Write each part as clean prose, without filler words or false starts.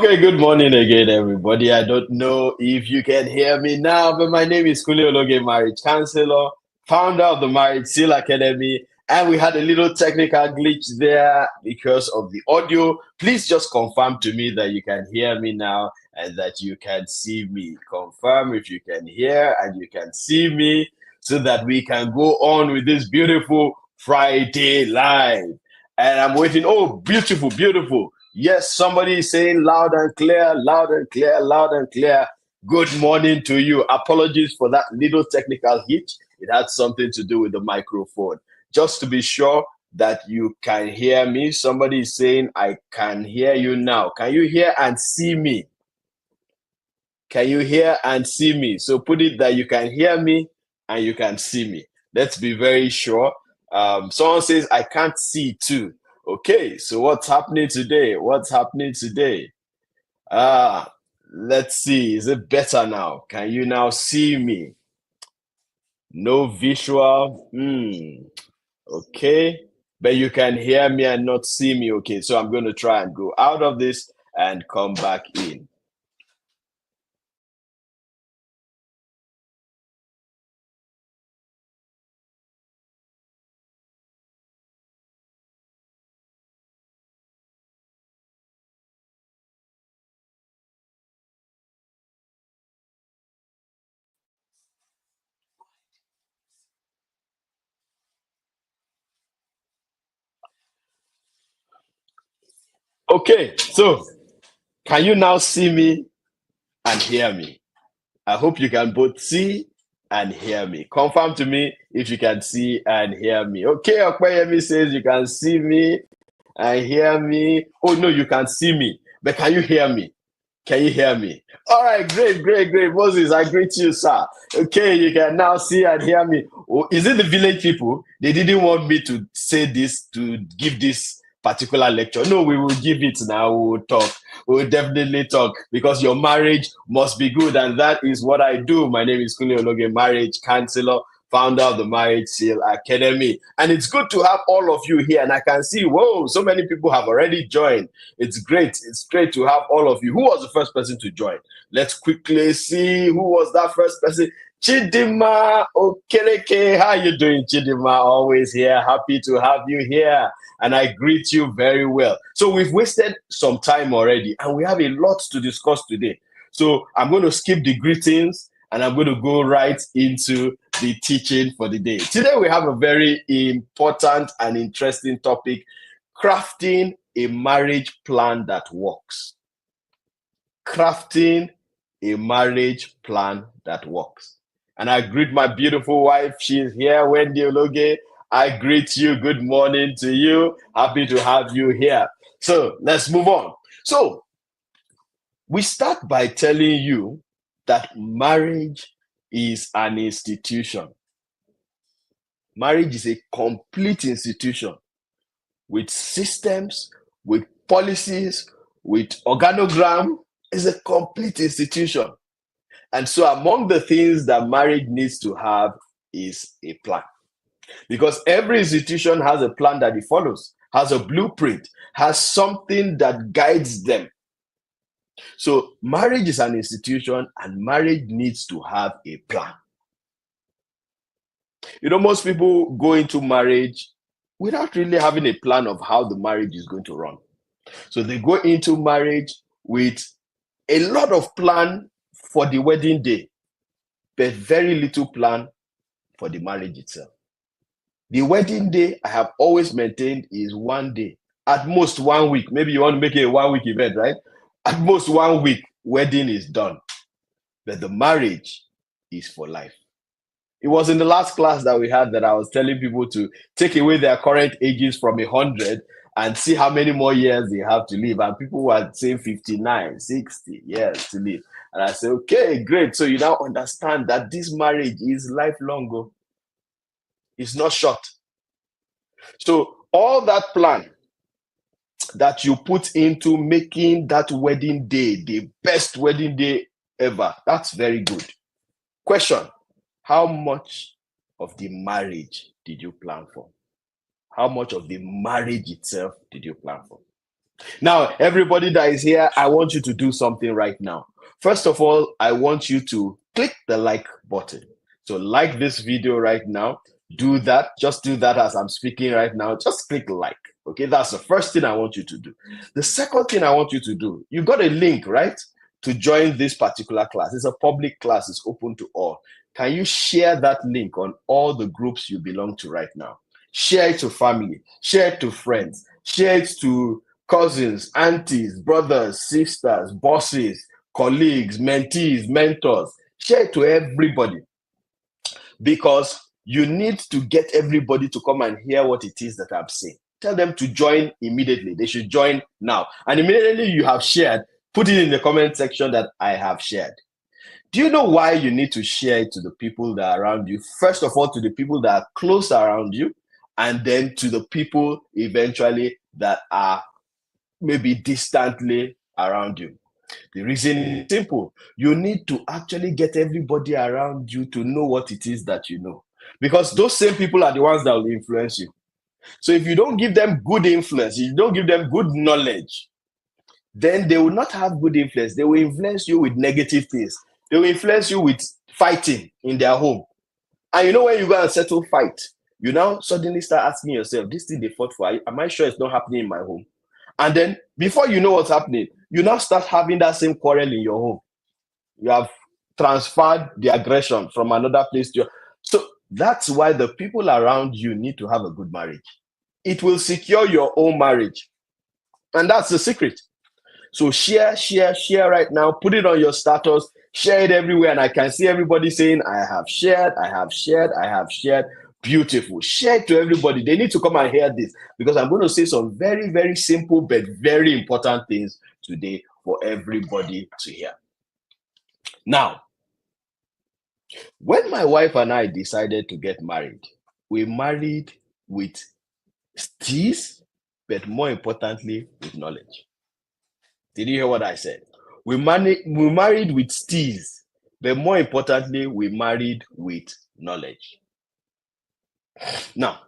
Okay, good morning again, everybody. I don't know if you can hear me now, but my name is Kunle Ologe, Marriage Counsellor, founder of the Marriage Seal Academy, and we had a little technical glitch there because of the audio. Please just confirm to me that you can hear me now and that you can see me. Confirm if you can hear and you can see me so that we can go on with this beautiful Friday live. And I'm waiting. Oh, beautiful, beautiful. Yes, somebody is saying loud and clear, loud and clear, loud and clear. Good morning to you. Apologies for that little technical hitch. It had something to do with the microphone. Just to be sure that you can hear me, somebody is saying, I can hear you now. Can you hear and see me? Can you hear and see me? So put it that you can hear me and you can see me. Let's be very sure. Someone says, I can't see too. Okay, so what's happening today? What's happening today? Let's see. Is it better now? Can you now see me? No visual. Okay, but you can hear me and not see me. Okay, so I'm going to try and go out of this and come back in. Okay, so can you now see me and hear me? I hope you can both see and hear me. Confirm to me if you can see and hear me. Okay, Okpeyemi says you can see me and hear me. Oh, no, you can see me, but can you hear me? Can you hear me? All right, great, great, great. Moses, I greet you, sir. Okay, you can now see and hear me. Oh, is it the village people? They didn't want me to say this, to give this particular lecture. No, we will give it now. We will talk. We will definitely talk because your marriage must be good. And that is what I do. My name is Kunle Ologe, Marriage Counsellor, founder of the Marriage Seal Academy. And it's good to have all of you here. And I can see, whoa, so many people have already joined. It's great. It's great to have all of you. Who was the first person to join? Let's quickly see who was that first person. Chidima Okereke. How you doing, Chidima? Always here. Happy to have you here. And I greet you very well. So we've wasted some time already, and we have a lot to discuss today. So I'm going to skip the greetings, and I'm going to go right into the teaching for the day. Today we have a very important and interesting topic, crafting a marriage plan that works. Crafting a marriage plan that works. And I greet my beautiful wife. She's here, Wendy Ologe. I greet you. Good morning to you. Happy to have you here. So let's move on. So we start by telling you that marriage is an institution. Marriage is a complete institution with systems, with policies, with organogram. It's a complete institution. And so among the things that marriage needs to have is a plan. Because every institution has a plan that it follows, has a blueprint, has something that guides them. So marriage is an institution and marriage needs to have a plan. You know, most people go into marriage without really having a plan of how the marriage is going to run. So they go into marriage with a lot of plan for the wedding day, but very little plan for the marriage itself. The wedding day, I have always maintained, is one day, at most 1 week. Maybe you want to make it a 1 week event, right? At most 1 week, wedding is done. But the marriage is for life. It was in the last class that we had that I was telling people to take away their current ages from 100 and see how many more years they have to live. And people were saying 59, 60 years to live. And I said, okay, great. So you now understand that this marriage is lifelong. It's not short. So all that plan that you put into making that wedding day the best wedding day ever, that's very good. Question, how much of the marriage did you plan for? How much of the marriage itself did you plan for? Now, everybody that is here, I want you to do something right now. First of all, I want you to click the like button. So like this video right now. Do that. Just do that as I'm speaking right now. Just click like. Okay, that's the first thing I want you to do. The second thing I want you to do, you got a link, right? To join this particular class. It's a public class. It's open to all. Can you share that link on all the groups you belong to right now? Share it to family. Share it to friends. Share it to cousins, aunties, brothers, sisters, bosses, colleagues, mentees, mentors. Share it to everybody, because you need to get everybody to come and hear what it is that I'm saying. Tell them to join immediately. They should join now. And immediately you have shared, put it in the comment section that I have shared. Do you know why you need to share it to the people that are around you? First of all, to the people that are close around you, and then to the people eventually that are maybe distantly around you. The reason is simple. You need to actually get everybody around you to know what it is that you know, because those same people are the ones that will influence you. So if you don't give them good influence, if you don't give them good knowledge, then they will not have good influence. They will influence you with negative things. They will influence you with fighting in their home. And you know, when you go and settle fight, you now suddenly start asking yourself, this thing they fought for, am I sure it's not happening in my home? And then before you know what's happening, you now start having that same quarrel in your home. You have transferred the aggression from another place to your. So that's why the people around you need to have a good marriage. It will secure your own marriage. And that's the secret. So share right now. Put it on your status. Share it everywhere. And I can see everybody saying, I have shared, I have shared, I have shared. Beautiful. Share it to everybody. They need to come and hear this, because I'm going to say some very, very simple but very important things today for everybody to hear. Now, when my wife and I decided to get married, we married with steez, but more importantly, with knowledge. Did you hear what I said? We married with steez, but more importantly, we married with knowledge. Now,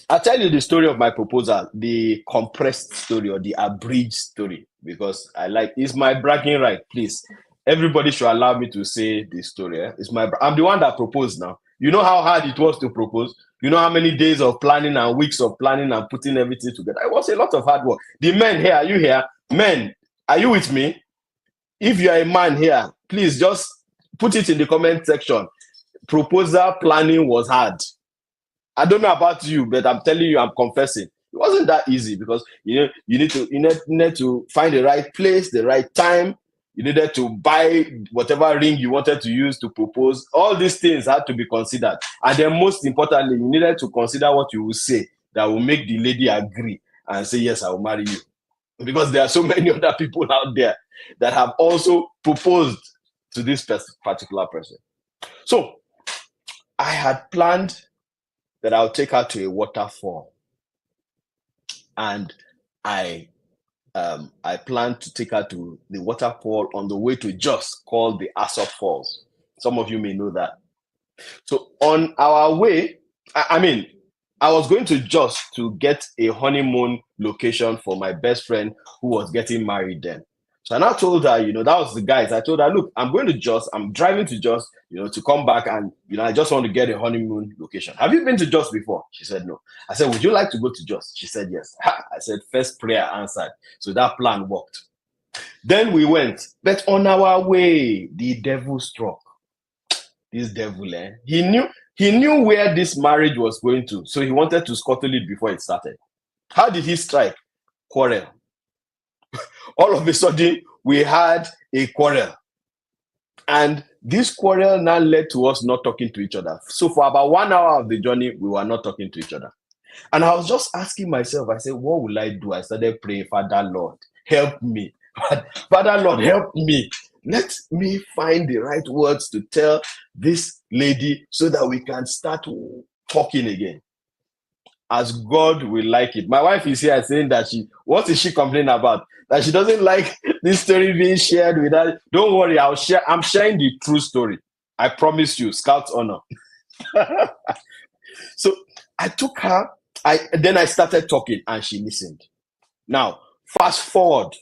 I'll tell you the story of my proposal, the compressed story or the abridged story, because it's my bragging right, please. Everybody should allow me to say this story. I'm the one that proposed now. You know how hard it was to propose? You know how many days of planning and weeks of planning and putting everything together? It was a lot of hard work. The men here, are you here? Men, are you with me? If you are a man here, please just put it in the comment section. Proposal planning was hard. I don't know about you, but I'm telling you, I'm confessing. It wasn't that easy, because you need to find the right place, the right time. You needed to buy whatever ring you wanted to use to propose. All these things had to be considered. And then most importantly, you needed to consider what you will say that will make the lady agree and say, yes, I will marry you. Because there are so many other people out there that have also proposed to this particular person. So I had planned that I'll take her to a waterfall. And I planned to take her to the waterfall on the way to Jos, called the Asop Falls. Some of you may know that. So on our way, I was going to Jos to get a honeymoon location for my best friend who was getting married then. So I now told her, that was the guys. I told her, look, I'm going to Jos. I'm driving to Jos, to come back, and, I just want to get a honeymoon location. Have you been to Jos before? She said, no. I said, would you like to go to Jos? She said, yes. I said, first prayer answered. So that plan worked. Then we went. But on our way, the devil struck. This devil, he knew where this marriage was going to. So he wanted to scuttle it before it started. How did he strike? Quarrel. All of a sudden, we had a quarrel. And this quarrel now led to us not talking to each other. So for about 1 hour of the journey, we were not talking to each other. And I was just asking myself, I said, what will I do? I started praying, Father, Lord, help me. Father, Lord, help me. Let me find the right words to tell this lady so that we can start talking again, as God will like it. My wife is here saying that what is she complaining about? That she doesn't like this story being shared with her. Don't worry, I'm sharing the true story. I promise you, Scout's honor. So I took her, then I started talking and she listened. Now, Fast forward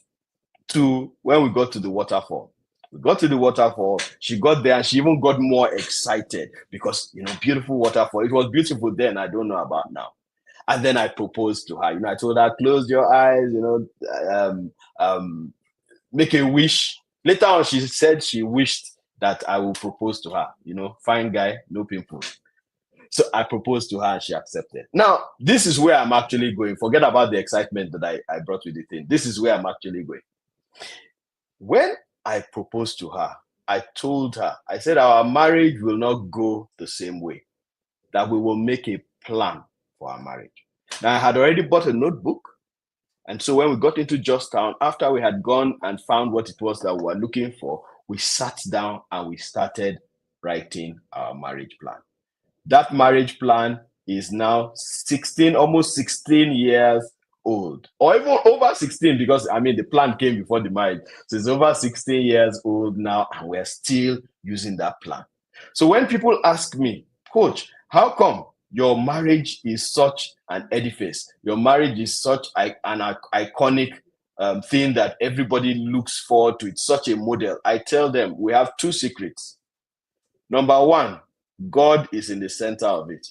to when we got to the waterfall. We got to the waterfall. She got there and she even got more excited because, beautiful waterfall. It was beautiful then. I don't know about now. And then I proposed to her. I told her, close your eyes, make a wish. Later on, she said she wished that I will propose to her. Fine guy, no pimples. So I proposed to her and she accepted. Now, this is where I'm actually going. Forget about the excitement that I brought with the thing. This is where I'm actually going. When I proposed to her, I told her, I said, our marriage will not go the same way, that we will make a plan for our marriage. Now, I had already bought a notebook. And so when we got into Georgetown, after we had gone and found what it was that we were looking for, we sat down and we started writing our marriage plan. That marriage plan is now almost 16 years old, or even over 16, because the plan came before the marriage. So it's over 16 years old now, and we're still using that plan. So when people ask me, Coach, how come your marriage is such an edifice? Your marriage is such an iconic thing that everybody looks forward to. It's such a model. I tell them we have two secrets. Number one, God is in the center of it.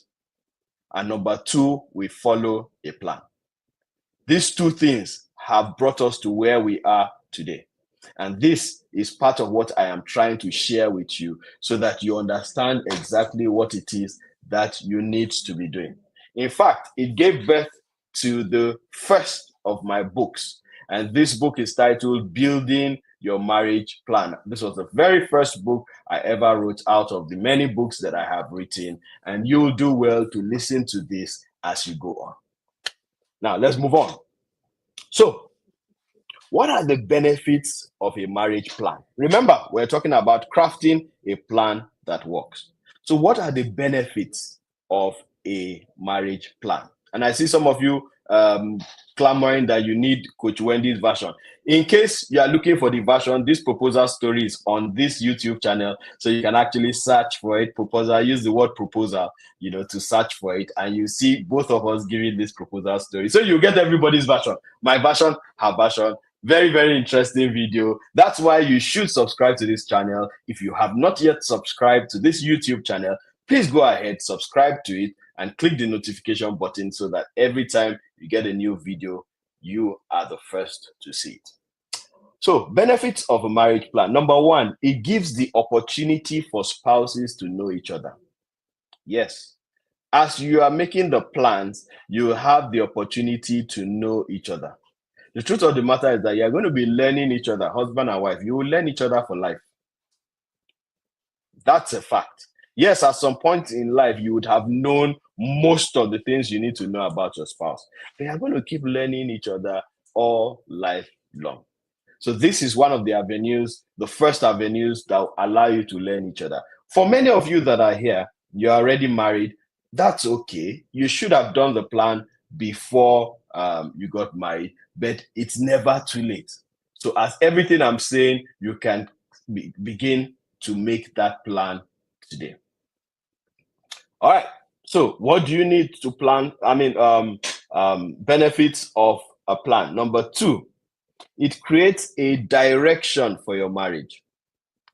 And number two, we follow a plan. These two things have brought us to where we are today. And this is part of what I am trying to share with you so that you understand exactly what it is that you need to be doing. In fact, it gave birth to the first of my books. And this book is titled Building Your Marriage Plan. This was the very first book I ever wrote out of the many books that I have written. And you'll do well to listen to this as you go on. Now, let's move on. So, what are the benefits of a marriage plan? Remember, we're talking about crafting a plan that works. So, what are the benefits of a marriage plan? And I see some of you clamoring that you need Coach Wendy's version. In case you are looking for the version, this proposal story is on this YouTube channel, so you can actually search for it. Proposal, use the word proposal, to search for it, and you see both of us giving this proposal story. So you get everybody's version, my version, her version. Very, very interesting video. That's why you should subscribe to this channel. If you have not yet subscribed to this YouTube channel, please go ahead, subscribe to it, and click the notification button so that every time you get a new video, you are the first to see it. So, benefits of a marriage plan. Number one, it gives the opportunity for spouses to know each other. Yes. As you are making the plans, you have the opportunity to know each other. The truth of the matter is that you're going to be learning each other, husband and wife. You will learn each other for life. That's a fact. Yes, at some point in life, you would have known most of the things you need to know about your spouse. They are going to keep learning each other all life long. So this is one of the avenues, the first avenues that will allow you to learn each other. For many of you that are here, you're already married. That's okay. You should have done the plan before you got married, but it's never too late. So as everything I'm saying, you can begin to make that plan today. All right. So what do you need to plan? Benefits of a plan. Number two, it creates a direction for your marriage.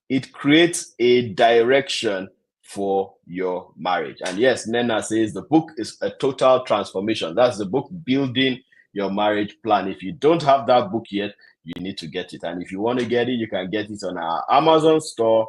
It creates a direction for your marriage. And yes, Nena says the book is a total transformation. That's the book, Building Your Marriage Plan. If you don't have that book yet, you need to get it. And if you want to get it, you can get it on our Amazon store.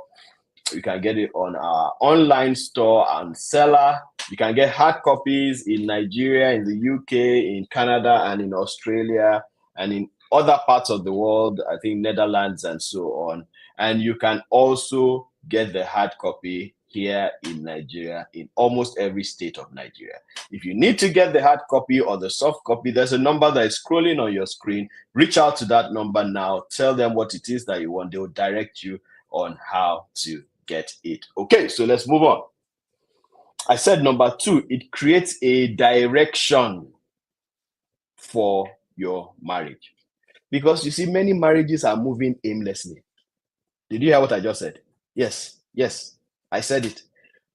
You can get it on our online store and seller. You can get hard copies in Nigeria, in the UK, in Canada, and in Australia, and in other parts of the world, I think Netherlands and so on. And you can also get the hard copy here in Nigeria, in almost every state of Nigeria. If you need to get the hard copy or the soft copy, there's a number that is scrolling on your screen. Reach out to that number now. Tell them what it is that you want. They will direct you on how to get it. Okay, so let's move on. I said number two, it creates a direction for your marriage. Because you see, many marriages are moving aimlessly. Did you hear what I just said? Yes, I said it.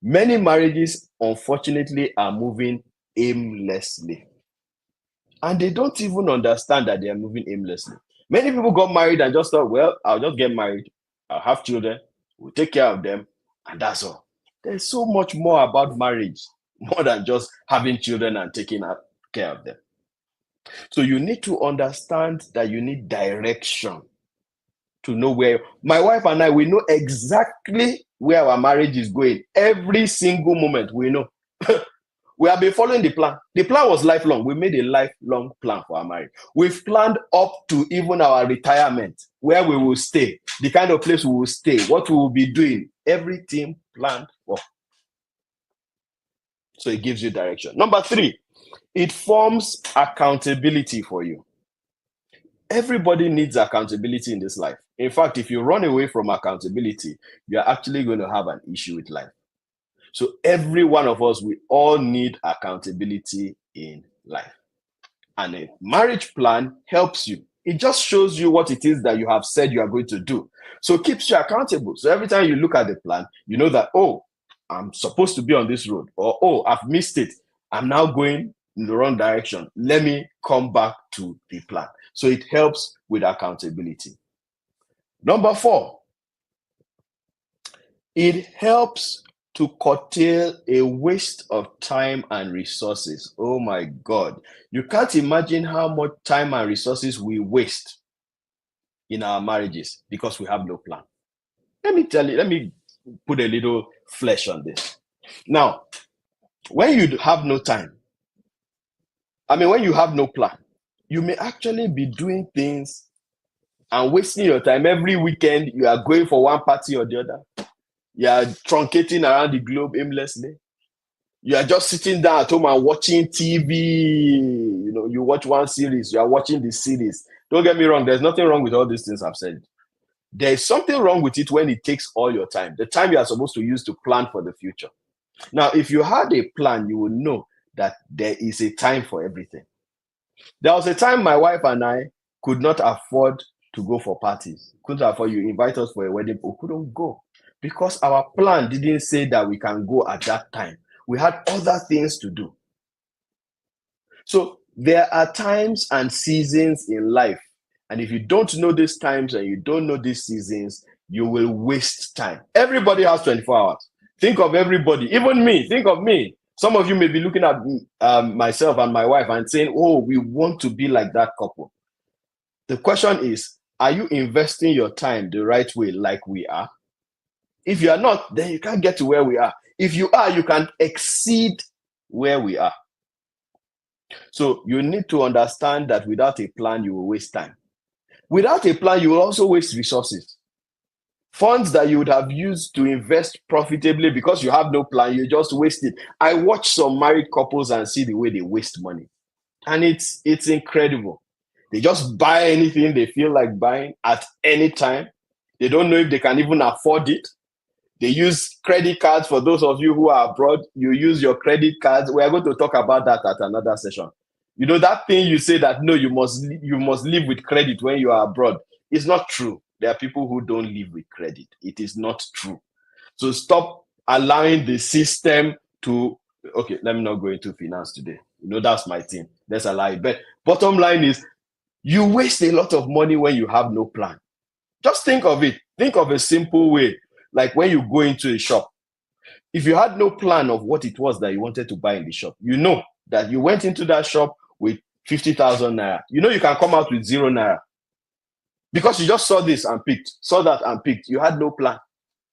Many marriages, unfortunately, are moving aimlessly. And they don't even understand that they are moving aimlessly. Many people got married and just thought, well, I'll just get married, I'll have children, we'll take care of them, and that's all. There's so much more about marriage, more than just having children and taking care of them. So you need to understand that you need direction to know where. My wife and I, we know exactly where our marriage is going. Every single moment, we know. We have been following the plan. The plan was lifelong. We made a lifelong plan for our marriage. We've planned up to even our retirement, where we will stay, the kind of place we will stay, what we will be doing. Everything planned for. So it gives you direction. Number 3, it forms accountability for you. Everybody needs accountability in this life. In fact, if you run away from accountability, you're actually going to have an issue with life. So every one of us, we all need accountability in life. And a marriage plan helps you. It just shows you what it is that you have said you are going to do. So it keeps you accountable. So every time you look at the plan, you know that, oh, I'm supposed to be on this road. Or, oh, I've missed it. I'm now going in the wrong direction. Let me come back to the plan. So it helps with accountability. Number 4, it helps to curtail a waste of time and resources. Oh my God. You can't imagine how much time and resources we waste in our marriages because we have no plan. Let me put a little flesh on this. Now, when you have no time, when you have no plan, you may actually be doing things and wasting your time. Every weekend, you are going for one party or the other. You are truncating around the globe aimlessly. You are just sitting down at home and watching TV. You watch one series, you are watching the series. Don't get me wrong, there's nothing wrong with all these things I've said. There's something wrong with it when it takes all your time, the time you are supposed to use to plan for the future. Now, if you had a plan, you will know that there is a time for everything. There was a time my wife and I could not afford to go for parties. Couldn't afford. You invite us for a wedding, we couldn't go. Because our plan didn't say that we can go at that time. We had other things to do. So there are times and seasons in life. And if you don't know these times and you don't know these seasons, you will waste time. Everybody has 24 hours. Think of everybody, even me. Think of me. Some of you may be looking at myself and my wife and saying, oh, we want to be like that couple. The question is, are you investing your time the right way like we are? If you are not, then you can't get to where we are. If you are, you can exceed where we are. So you need to understand that without a plan, you will waste time. Without a plan, you will also waste resources. Funds that you would have used to invest profitably, because you have no plan, you just waste it. I watch some married couples and see the way they waste money. And it's incredible. They just buy anything they feel like buying at any time. They don't know if they can even afford it. They use credit cards. For those of you who are abroad, you use your credit cards. We are going to talk about that at another session. That thing you say that, no, you must live with credit when you are abroad. It's not true. There are people who don't live with credit. It is not true. So stop allowing the system to, okay, let me not go into finance today. That's my thing. Let's allow it. But bottom line is, you waste a lot of money when you have no plan. Just think of it. Think of a simple way. Like when you go into a shop, if you had no plan of what it was that you wanted to buy in the shop, you know that you went into that shop with 50,000 naira. You can come out with 0 naira because you just saw this and picked, saw that and picked. You had no plan.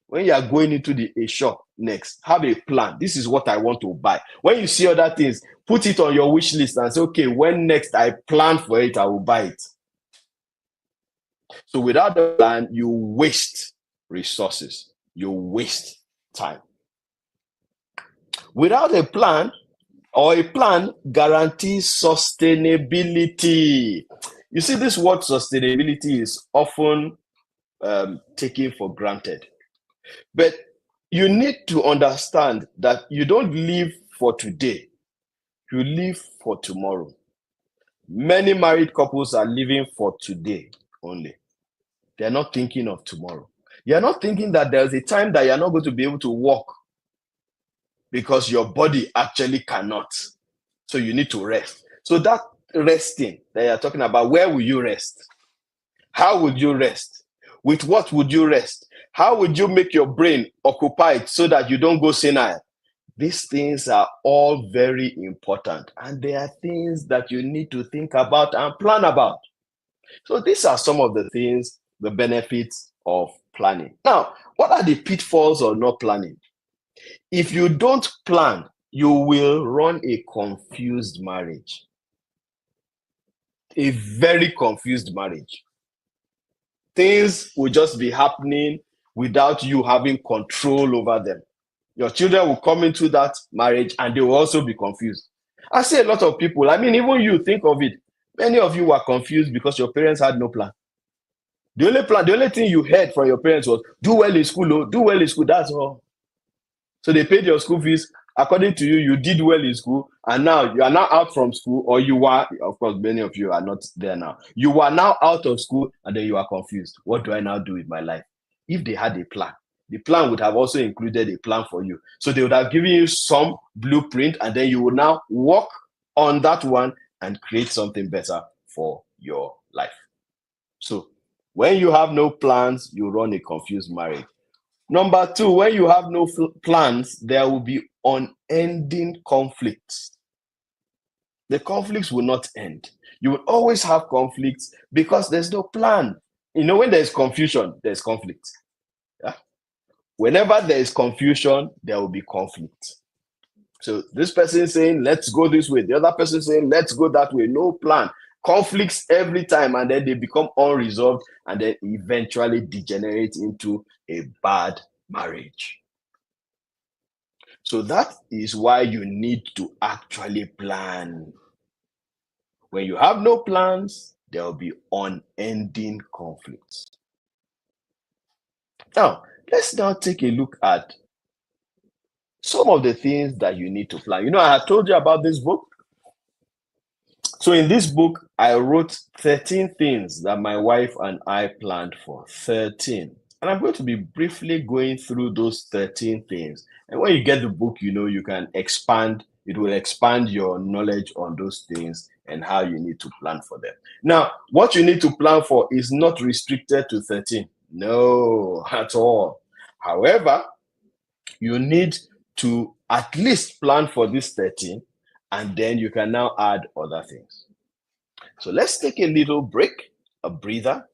When you are going into a shop next, have a plan. This is what I want to buy. When you see other things, put it on your wish list and say, okay, when next I plan for it, I will buy it. So without a plan, you waste resources. You waste time. Without a plan, or a plan guarantees sustainability. You see, this word sustainability is often taken for granted. But you need to understand that you don't live for today. You live for tomorrow. Many married couples are living for today only. They're not thinking of tomorrow. You're not thinking that there's a time that you're not going to be able to walk because your body actually cannot. So you need to rest. So that resting that you're talking about, where will you rest? How would you rest? With what would you rest? How would you make your brain occupied so that you don't go senile? These things are all very important, and they are things that you need to think about and plan about. So these are some of the things, the benefits of planning. Now, what are the pitfalls of not planning? If you don't plan, you will run a confused marriage. A very confused marriage. Things will just be happening without you having control over them. Your children will come into that marriage and they will also be confused. I see a lot of people, I mean, even you think of it. Many of you were confused because your parents had no plan. The only thing you heard from your parents was, do well in school, oh, do well in school, that's all. So they paid your school fees. According to you, you did well in school, and now you are now out from school, or you were, of course, many of you are not there now. You are now out of school, and then you are confused. What do I now do with my life? If they had a plan, the plan would have also included a plan for you. So they would have given you some blueprint, and then you would now work on that one and create something better for your life. So when you have no plans, you run a confused marriage. Number two, when you have no plans, there will be unending conflicts. The conflicts will not end. You will always have conflicts because there's no plan. You know, when there's confusion, there's conflict. Yeah? Whenever there is confusion, there will be conflict. So this person is saying, let's go this way. The other person is saying, let's go that way. No plan. Conflicts every time, and then they become unresolved, and then eventually degenerate into a bad marriage. So that is why you need to actually plan. When you have no plans, there will be unending conflicts. Now, let's now take a look at some of the things that you need to plan. You know, I had told you about this book. So in this book, I wrote 13 things that my wife and I planned for. 13. And I'm going to be briefly going through those 13 things. And when you get the book, you know, you can expand. It will expand your knowledge on those things and how you need to plan for them. Now, what you need to plan for is not restricted to 13. No, at all. However, you need to at least plan for this 13, and then you can now add other things. So let's take a little break, a breather.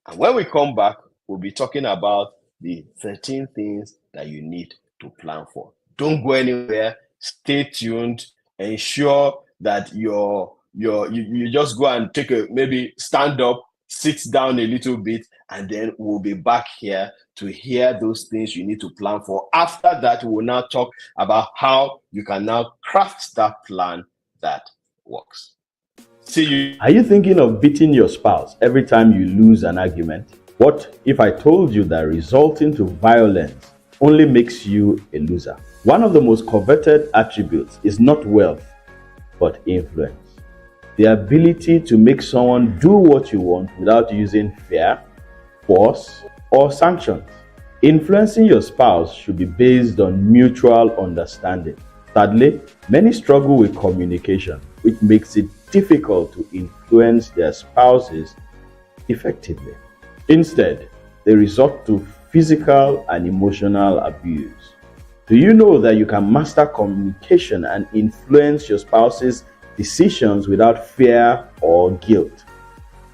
And when we come back, we'll be talking about the 13 things that you need to plan for. Don't go anywhere. Stay tuned. Ensure that you just go and maybe stand up, sit down a little bit, and then we'll be back here to hear those things you need to plan for. After that, we'll now talk about how you can now craft that plan that works. See you. Are you thinking of beating your spouse every time you lose an argument? What if I told you that resulting to violence only makes you a loser? One of the most coveted attributes is not wealth, but influence. The ability to make someone do what you want without using fear, force, or sanctions. Influencing your spouse should be based on mutual understanding. Sadly, many struggle with communication, which makes it difficult to influence their spouses effectively. Instead, they resort to physical and emotional abuse. Do you know that you can master communication and influence your spouse's decisions without fear or guilt?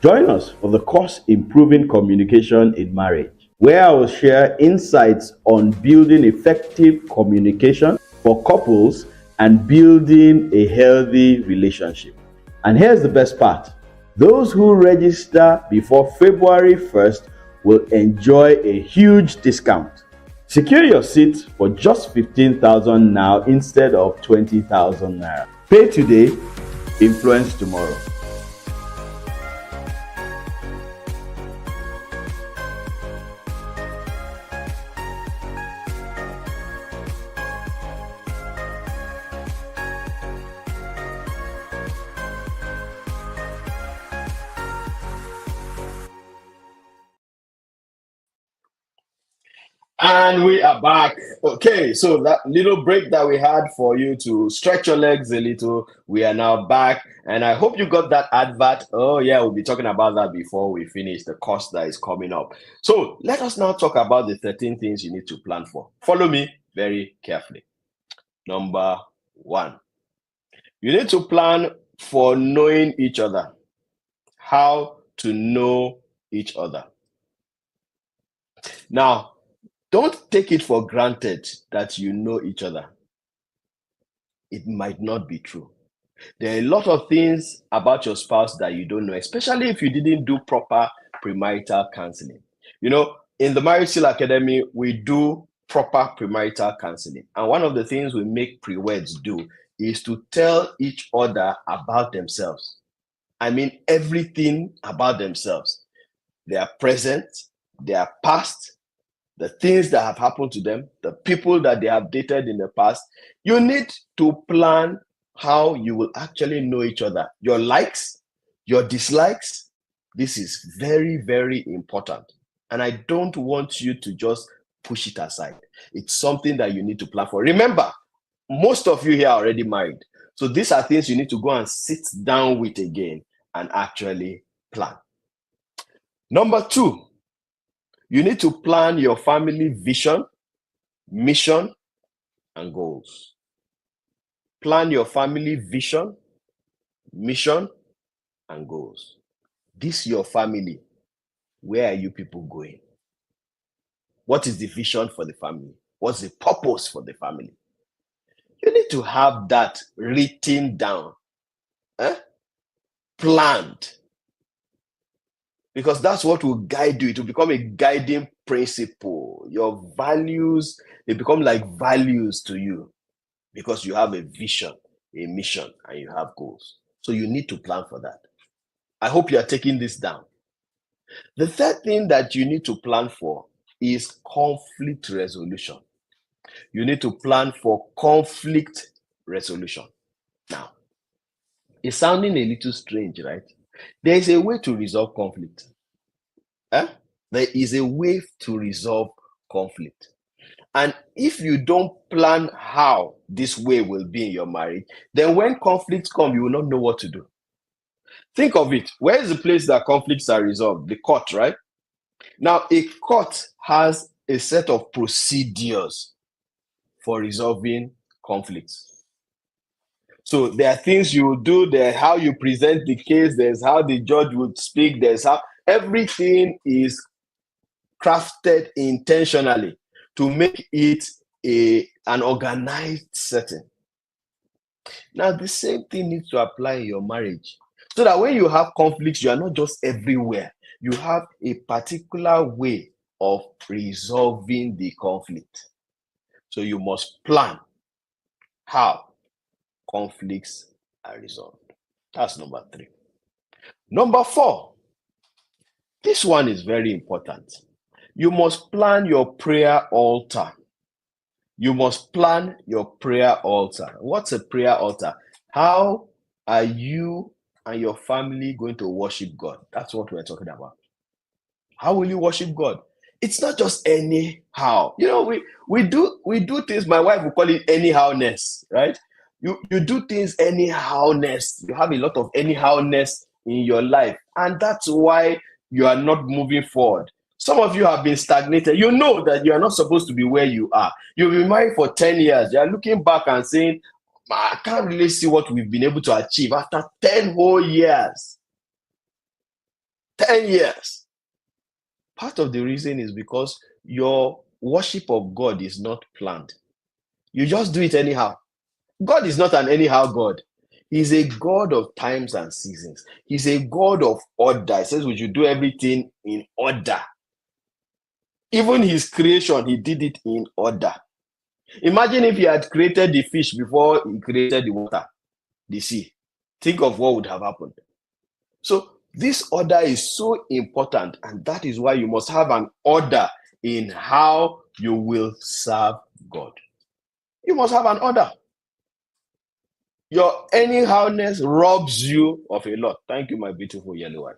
Join us for the course Improving Communication in Marriage, where I will share insights on building effective communication for couples and building a healthy relationship. And here's the best part. Those who register before February 1st will enjoy a huge discount. Secure your seat for just 15,000 now instead of 20,000 naira. Pay today, influence tomorrow. And we are back. Okay, so that little break that we had for you to stretch your legs a little, we are now back. And I hope you got that advert. Oh, yeah, we'll be talking about that before we finish the course that is coming up. So let us now talk about the 13 things you need to plan for. Follow me very carefully. Number 1, you need to plan for knowing each other. How to know each other. Now, don't take it for granted that you know each other. It might not be true. There are a lot of things about your spouse that you don't know, especially if you didn't do proper premarital counseling. You know, in the Marriage Counsellor Academy, we do proper premarital counseling. And one of the things we make pre-weds do is to tell each other about themselves. I mean, everything about themselves. Their present, their past, the things that have happened to them, the people that they have dated in the past. You need to plan how you will actually know each other. Your likes, your dislikes. This is very, very important. And I don't want you to just push it aside. It's something that you need to plan for. Remember, most of you here are already married. So these are things you need to go and sit down with again and actually plan. Number 2, you need to plan your family vision, mission, and goals. Plan your family vision, mission, and goals. This your family. Where are you people going? What is the vision for the family? What's the purpose for the family? You need to have that written down, planned. Because that's what will guide you. It will become a guiding principle. Your values, they become like values to you because you have a vision, a mission, and you have goals. So you need to plan for that. I hope you are taking this down. The third thing that you need to plan for is conflict resolution. You need to plan for conflict resolution. Now, it's sounding a little strange, right? There is a way to resolve conflict. There is a way to resolve conflict. And if you don't plan how this way will be in your marriage, then when conflicts come, you will not know what to do. Think of it. Where is the place that conflicts are resolved? The court, right? Now, a court has a set of procedures for resolving conflicts. So there are things you will do, there's how you present the case, there's how the judge would speak, there's how everything is crafted intentionally to make it an organized setting. Now, the same thing needs to apply in your marriage. So that when you have conflicts, you are not just everywhere. You have a particular way of resolving the conflict. So you must plan how conflicts are resolved. That's number 3. Number 4, this one is very important. You must plan your prayer altar. You must plan your prayer altar. What's a prayer altar? How are you and your family going to worship God? That's what we're talking about. How will you worship God? It's not just anyhow. You know, we do things. My wife will call it anyhowness, right? You do things anyhowness. You have a lot of anyhowness in your life, and that's why you are not moving forward. Some of you have been stagnated. You know that you are not supposed to be where you are. You've been married for 10 years. You are looking back and saying, I can't really see what we've been able to achieve after 10 whole years. 10 years. Part of the reason is because your worship of God is not planned. You just do it anyhow. God is not an anyhow God. He's a God of times and seasons. He's a God of order. He says we should do everything in order. Even his creation, he did it in order. Imagine if he had created the fish before he created the water, the sea. Think of what would have happened. So this order is so important, and that is why you must have an order in how you will serve God. You must have an order. Your anyhowness robs you of a lot. Thank you, my beautiful yellow wife.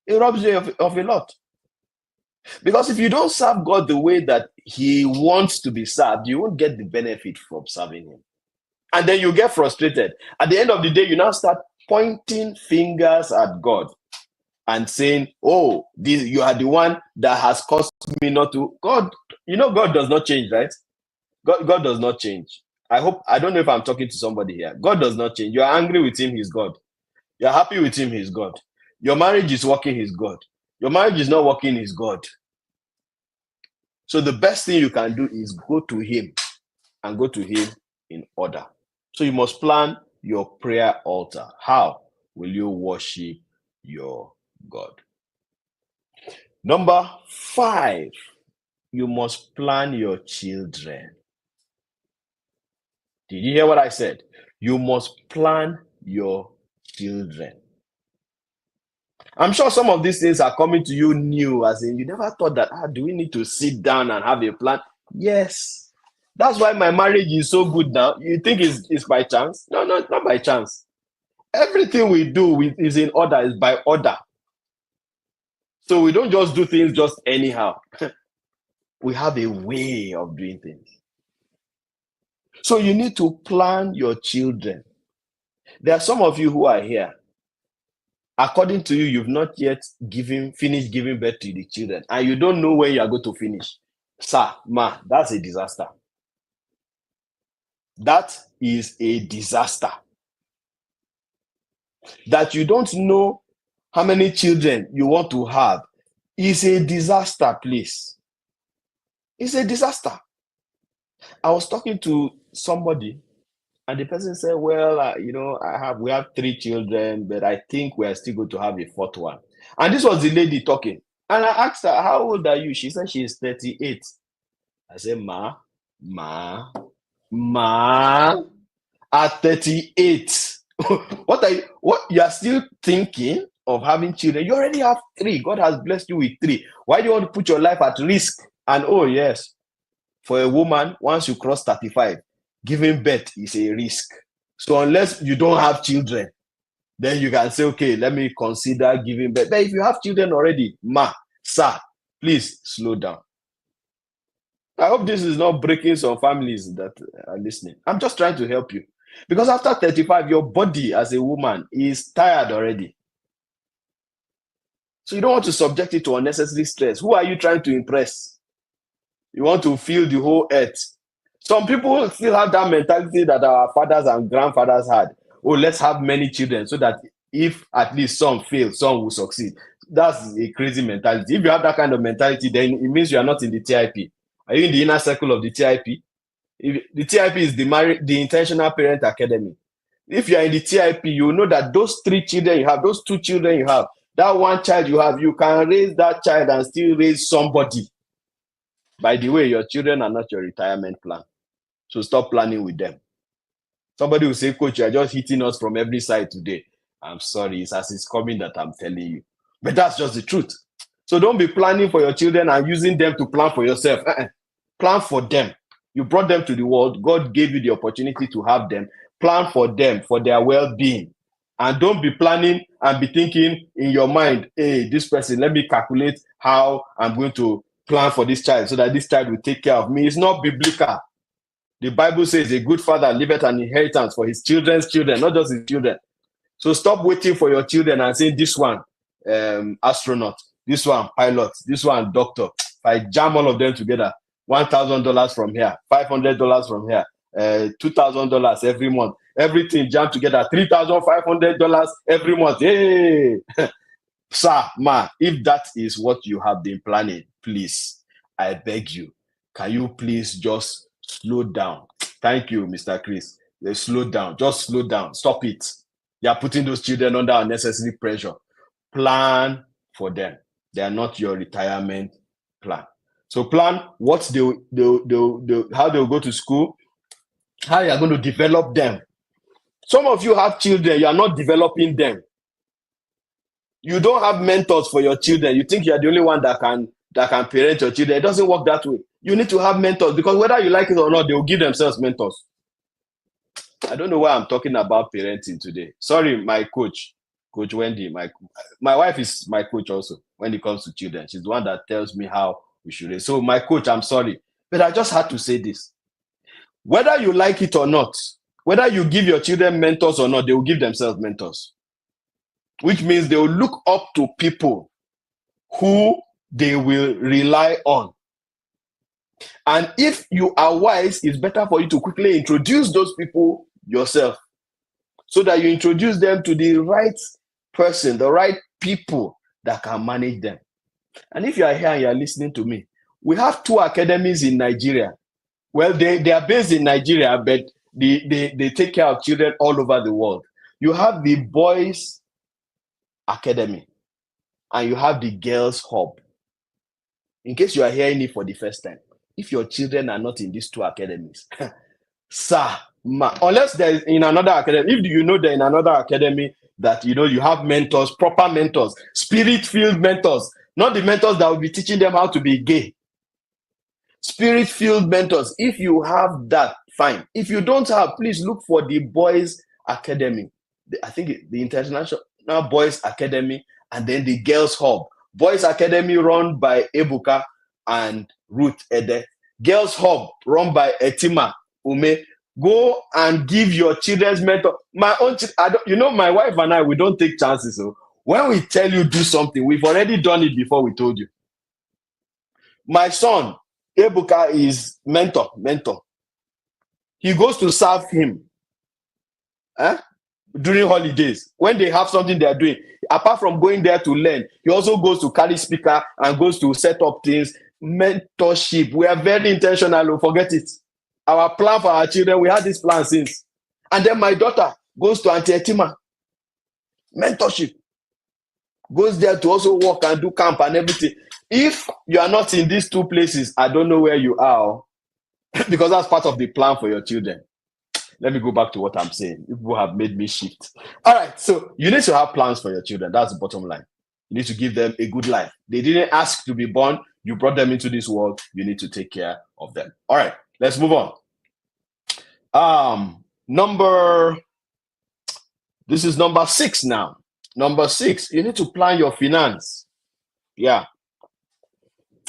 It robs you of a lot. Because if you don't serve God the way that He wants to be served, you won't get the benefit from serving Him. And then you get frustrated. At the end of the day, you now start pointing fingers at God and saying, oh, you are the one that has caused me not to. God, God does not change, right? God does not change. I don't know if I'm talking to somebody here. God does not change. You're angry with Him, He's God. You're happy with Him, He's God. Your marriage is working, He's God. Your marriage is not working, He's God. So the best thing you can do is go to Him and go to Him in order. So you must plan your prayer altar. How will you worship your God? Number 5, you must plan your children. Did you hear what I said? You must plan your children. I'm sure some of these things are coming to you new, as in you never thought that, do we need to sit down and have a plan? Yes. That's why my marriage is so good now. You think it's by chance? No, it's not by chance. Everything we do is in order, is by order. So we don't just do things just anyhow. We have a way of doing things. So you need to plan your children. There are some of you who are here. According to you, you've not yet finished giving birth to the children, and you don't know when you are going to finish. Sir, ma, that's a disaster. That is a disaster. That you don't know how many children you want to have is a disaster, please. It's a disaster. I was talking to somebody, and the person said, well, we have 3 children, but I think we are still going to have a 4th one. And this was the lady talking. And I asked her, how old are you? She said she is 38. I said, ma, at 38. What you are still thinking of having children? You already have 3. God has blessed you with 3. Why do you want to put your life at risk? And oh yes, for a woman, once you cross 35, giving birth is a risk. So unless you don't have children, then you can say, okay, let me consider giving birth. But if you have children already, ma, sir, please slow down. I hope this is not breaking some families that are listening. I'm just trying to help you. Because after 35, your body as a woman is tired already. So you don't want to subject it to unnecessary stress. Who are you trying to impress? You want to fill the whole earth. Some people still have that mentality that our fathers and grandfathers had. Oh, let's have many children so that if at least some fail, some will succeed. That's a crazy mentality. If you have that kind of mentality, then it means you are not in the TIP. Are you in the inner circle of the TIP? If the TIP is the Intentional Parent Academy. If you are in the TIP, you know that those 3 children you have, those 2 children you have, that 1 child you have, you can raise that child and still raise somebody. By the way, your children are not your retirement plan. So stop planning with them. Somebody will say, Coach, you are just hitting us from every side today. I'm sorry, it's as it's coming that I'm telling you. But that's just the truth. So don't be planning for your children and using them to plan for yourself. Plan for them. You brought them to the world. God gave you the opportunity to have them. Plan for them, for their well-being. And don't be planning and be thinking in your mind, hey, this person, let me calculate how I'm going to plan for this child so that this child will take care of me. It's not biblical. The Bible says a good father leaveth an inheritance for his children's children, not just his children. So stop waiting for your children and saying, this one, astronaut, this one, pilot, this one, doctor. If I jam all of them together, $1,000 from here, $500 from here, $2,000 every month, everything jammed together, $3,500 every month. Hey, sir, ma, if that is what you have been planning, please, I beg you, can you please just slow down? Thank you, Mr. Chris. Slow down. Just slow down. Stop it. You are putting those children under unnecessary pressure. Plan for them. They are not your retirement plan. So plan what how they'll go to school, how you are going to develop them. Some of you have children, you are not developing them. You don't have mentors for your children. You think you are the only one that can parent your children. It doesn't work that way. You need to have mentors, because whether you like it or not, they will give themselves mentors. I don't know why I'm talking about parenting today. Sorry, my coach, Coach Wendy. My wife is my coach also. when it comes to children. She's the one that tells me how we should raise. So my coach, I'm sorry, but I just had to say this. Whether you like it or not, whether you give your children mentors or not, they will give themselves mentors, which means they will look up to people who they will rely on. And if you are wise, it's better for you to quickly introduce those people yourself, so that you introduce them to the right person, the right people that can manage them. And if you are here and you are listening to me, we have 2 academies in Nigeria. Well, they are based in Nigeria, but they take care of children all over the world. You have the Boys Academy and you have the Girls Hub. In case you are hearing it for the first time, if your children are not in these 2 academies, sir, unless there is in another academy, if you know they're in another academy that you have mentors, proper mentors, spirit-filled mentors, not the mentors that will be teaching them how to be gay. Spirit-filled mentors. If you have that, fine. If you don't have, please look for the Boys Academy. I think the International Boys Academy, and then the Girls Hub. Boys Academy run by Ebuka and Ruth Ede. Girls Hub run by Etima Ume. Go and give your children's mentor. My own, my wife and I, we don't take chances. So when we tell you do something, we've already done it before we told you. My son, Ebuka, is mentor. He goes to serve him during holidays. When they have something they are doing, apart from going there to learn, he also goes to carry speaker and goes to set up things. Mentorship. We are very intentional. Forget it. Our plan for our children, we had this plan since. And then my daughter goes to Auntie Etima. Mentorship. Goes there to also work and do camp and everything. If you are not in these 2 places, I don't know where you are, because that's part of the plan for your children. Let me go back to what I'm saying. People have made me shift. All right, so you need to have plans for your children. That's the bottom line. You need to give them a good life. They didn't ask to be born. You brought them into this world. You need to take care of them. All right, let's move on. This is number 6 now. Number 6, you need to plan your finance. Yeah.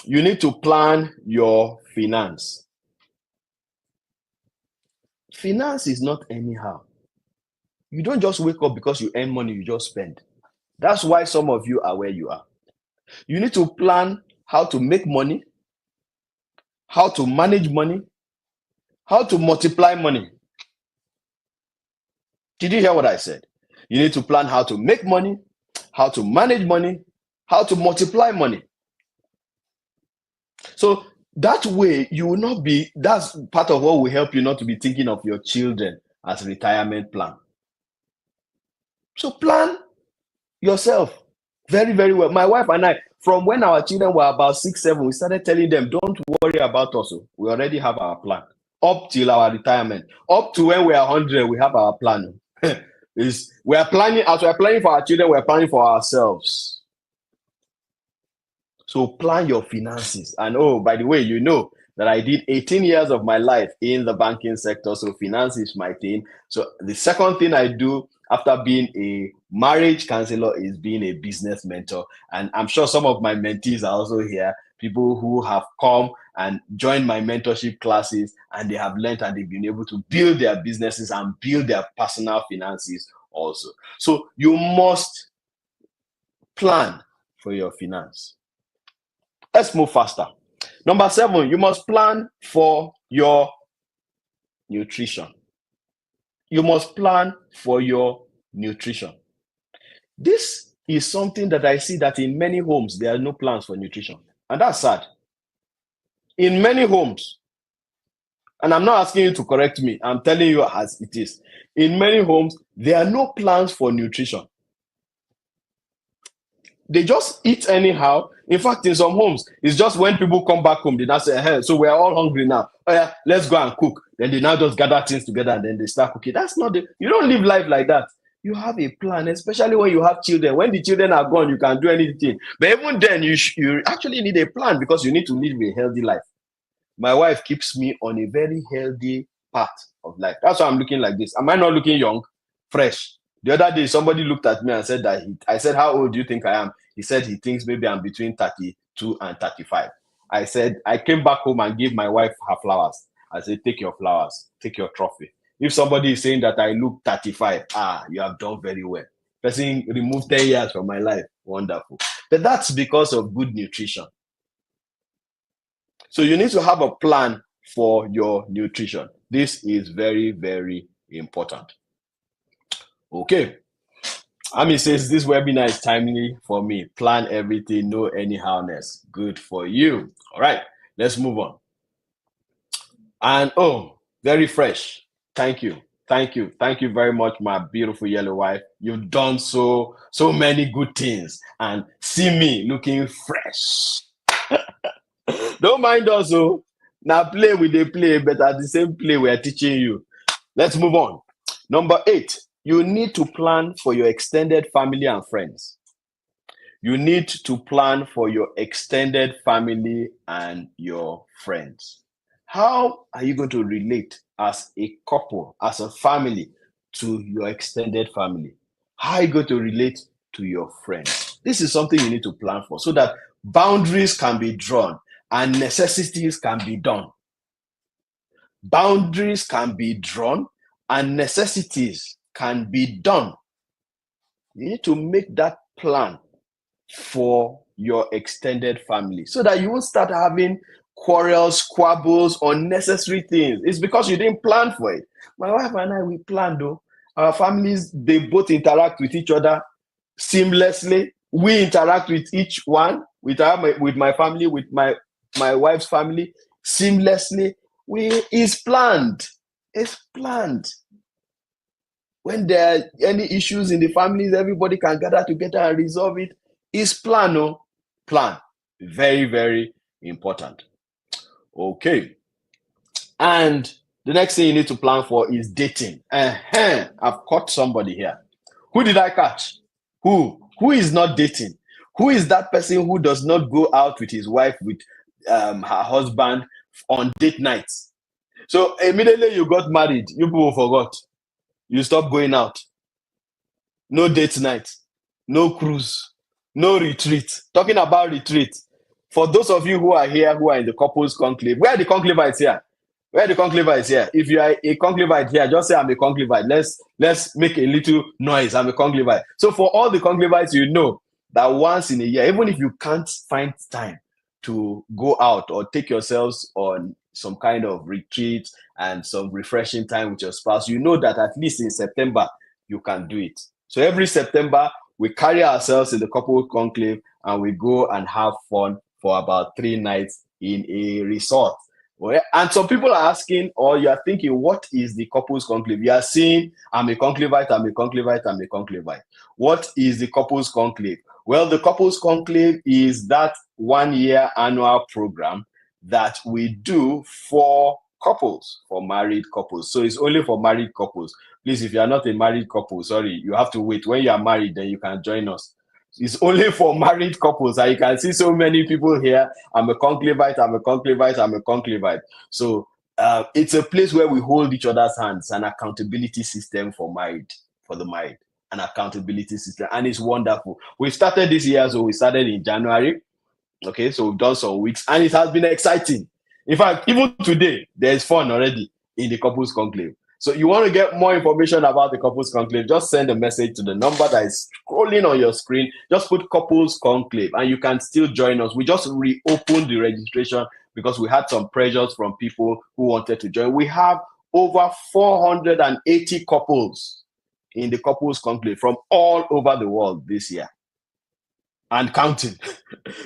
You need to plan your finance. Finance is not anyhow. You don't just wake up because you earn money, you just spend. That's why some of you are where you are. You need to plan how to make money, how to manage money, how to multiply money. Did you hear what I said? You need to plan how to make money, how to manage money, how to multiply money. So that way you will not be, that's part of what will help you not to be thinking of your children as retirement plan. So plan yourself very, very well. My wife and I, from when our children were about 6, 7, we started telling them, don't worry about us. We already have our plan. Up till our retirement. Up to when we are 100, we have our plan. We are planning, as we are planning for our children, we are planning for ourselves. So plan your finances. And oh, by the way, you know that I did 18 years of my life in the banking sector. So finance is my thing. So the second thing I do after being a marriage counselor is being a business mentor. And I'm sure some of my mentees are also here, people who have come and joined my mentorship classes, and they have learned and they've been able to build their businesses and build their personal finances also. So you must plan for your finance. Let's move faster. Number 7, you must plan for your nutrition. You must plan for your nutrition. This is something that I see that in many homes, there are no plans for nutrition. And that's sad. In many homes, and I'm not asking you to correct me, I'm telling you as it is. In many homes, there are no plans for nutrition. They just eat anyhow. In fact, in some homes, it's just when people come back home, they now say, hey, so we're all hungry now. Oh yeah, let's go and cook. Then they now just gather things together and then they start cooking. That's not you don't live life like that. You have a plan, especially when you have children. When the children are gone, you can do anything. But even then, you actually need a plan because you need to live a healthy life. My wife keeps me on a very healthy path of life. That's why I'm looking like this. Am I not looking young, fresh? The other day, somebody looked at me and said that I said, how old do you think I am? He said he thinks maybe I'm between 32 and 35. I said, I came back home and gave my wife her flowers. I said, take your flowers, take your trophy. If somebody is saying that I look 35, you have done very well. Person removed 10 years from my life. Wonderful. But that's because of good nutrition. So you need to have a plan for your nutrition. This is very, very important. Okay. Ami says, this webinar is timely for me. Plan everything, no anyhowness. Good for you. All right, let's move on. And very fresh. Thank you. Thank you. Thank you very much, my beautiful yellow wife. You've done so many good things. And see me looking fresh. Don't mind us, now play with the play, but at the same play we are teaching you. Let's move on. Number 8, you need to plan for your extended family and friends. You need to plan for your extended family and your friends. How are you going to relate as a couple, as a family, to your extended family? How are you going to relate to your friends? This is something you need to plan for so that boundaries can be drawn and necessities can be done. Boundaries can be drawn and necessities can be done. You need to make that plan for your extended family so that you won't start having quarrels, squabbles, unnecessary things. It's because you didn't plan for it. My wife and I, we planned though. Our families, they both interact with each other seamlessly. We interact with each one, with my family, with my wife's family seamlessly. It's planned. It's planned. When there are any issues in the families, everybody can gather together and resolve it. It's plan, no? Plan. Very, very important. Okay. And the next thing you need to plan for is dating. I've caught somebody here. Who did I catch? Who is not dating? Who is that person who does not go out with his wife, with her husband on date nights? So immediately you got married, you people forgot. You stopped going out. No date night, no cruise, no retreat. Talking about retreat, for those of you who are here, who are in the couples conclave, where are the conclavites here? Where are the conclavites here? If you are a conclavite here, just say I'm a conclavite. Let's make a little noise. I'm a conclavite. So for all the conclavites, you know that once in a year, even if you can't find time to go out or take yourselves on some kind of retreat and some refreshing time with your spouse, you know that at least in September, you can do it. So every September, we carry ourselves in the couple conclave and we go and have fun for about 3 nights in a resort. And some people are asking, or you are thinking, what is the couples conclave? You are saying, I'm a conclavite, I'm a conclavite, I'm a conclavite. What is the couples conclave? Well, the couples conclave is that 1-year annual program that we do for couples, for married couples. So it's only for married couples. Please, if you are not a married couple, sorry, you have to wait. When you are married, then you can join us. It's only for married couples. And you can see so many people here. I'm a conclavite, I'm a conclavite, I'm a conclavite. So it's a place where we hold each other's hands, an accountability system for the married, an accountability system. And it's wonderful. We started this year, so we started in January. Okay, so we've done some weeks and it has been exciting. In fact, even today, there's fun already in the couples conclave. So you want to get more information about the couples conclave, just send a message to the number that is scrolling on your screen. Just put couples conclave and you can still join us. We just reopened the registration because we had some pressures from people who wanted to join. We have over 480 couples in the couples conclave from all over the world this year and counting.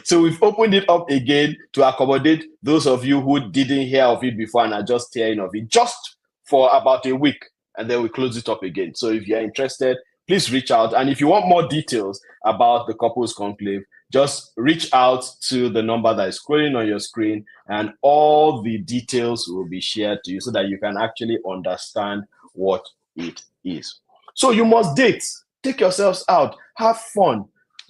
So we've opened it up again to accommodate those of you who didn't hear of it before and are just hearing of it, just for about a week, and then we close it up again. So if you're interested, please reach out. And if you want more details about the couples conclave, just reach out to the number that is scrolling on your screen, and all the details will be shared to you so that you can actually understand what it is. So you must date, take yourselves out, have fun,